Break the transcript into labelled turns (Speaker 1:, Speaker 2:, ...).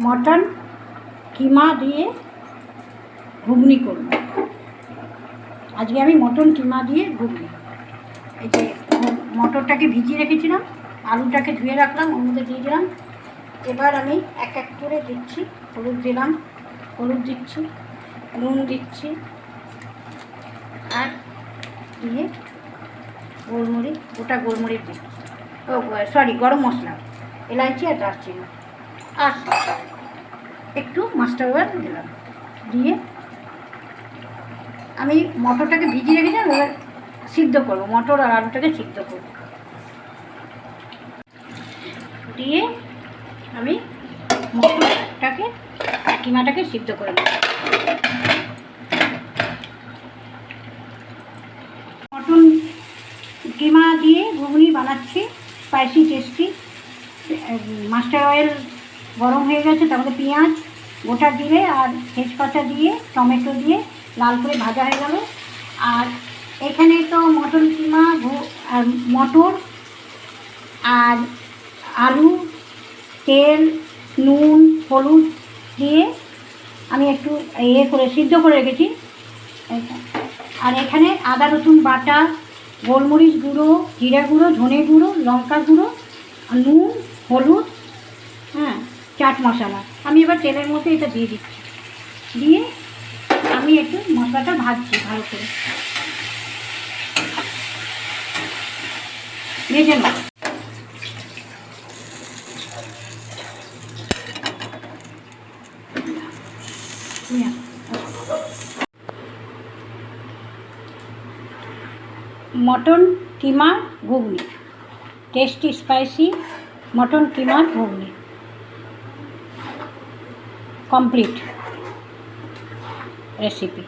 Speaker 1: Mutton কিমা দিয়ে ঘুগনি করব। আজকে আমি মটন কিমা দিয়ে ঘুগনি। এই যে মটরটাকে ভিজিয়ে রেখেছিলাম, আলুটাকে ধুয়ে রাখলাম, ওর মধ্যে দিয়ে দিলাম। এবার আমি এক এক করে দিচ্ছি। হলুদ দিলাম, হলুদ দিচ্ছি, নুন দিচ্ছি, আর দিয়ে গোলমরিচ, গোটা গোলমরিচ দিচ্ছি, গরম মশলা, এলাচি আর দারচিনি, আর একটু মাস্টার অয়েল দিলাম। দিয়ে আমি মটরটাকে ভিজিয়ে রেখেছিলাম, এবার সিদ্ধ করবো, মটর আর আলুটাকে সিদ্ধ করবো। দিয়ে আমি মটরটাকে কিমাটাকে সিদ্ধ করে নেব। মটন কিমা দিয়ে ঘুগনি বানাচ্ছি, স্পাইসি টেস্টি। মাস্টার অয়েল গরম হয়ে গেছে, তার মধ্যে পেঁয়াজ, গোটা জিরে আর তেজপাতা দিয়ে টমেটো দিয়ে লাল করে ভাজা হয়ে গেল। আর এখানে তো মটন কিমা আর মটর আর আলু, তেল, নুন, হলুদ দিয়ে আমি একটু করে সিদ্ধ করে রেখেছি। আর এখানে আদা রসুন বাটা, গোলমরিচ গুঁড়ো, জিরা গুঁড়ো, ধনে গুঁড়ো, লঙ্কা গুঁড়ো, নুন, হলুদ, চাট মশলা। আমি এবার তেলের মধ্যে এটা দিয়ে দিচ্ছি। দিয়ে আমি একটু মশলাটা ভাজছি ভালো করে, ভেজে নেব। মটন কিমা ঘুগনি, টেস্টি স্পাইসি মটন কিমা ঘুগনি কমপ্লিট রেসিপি।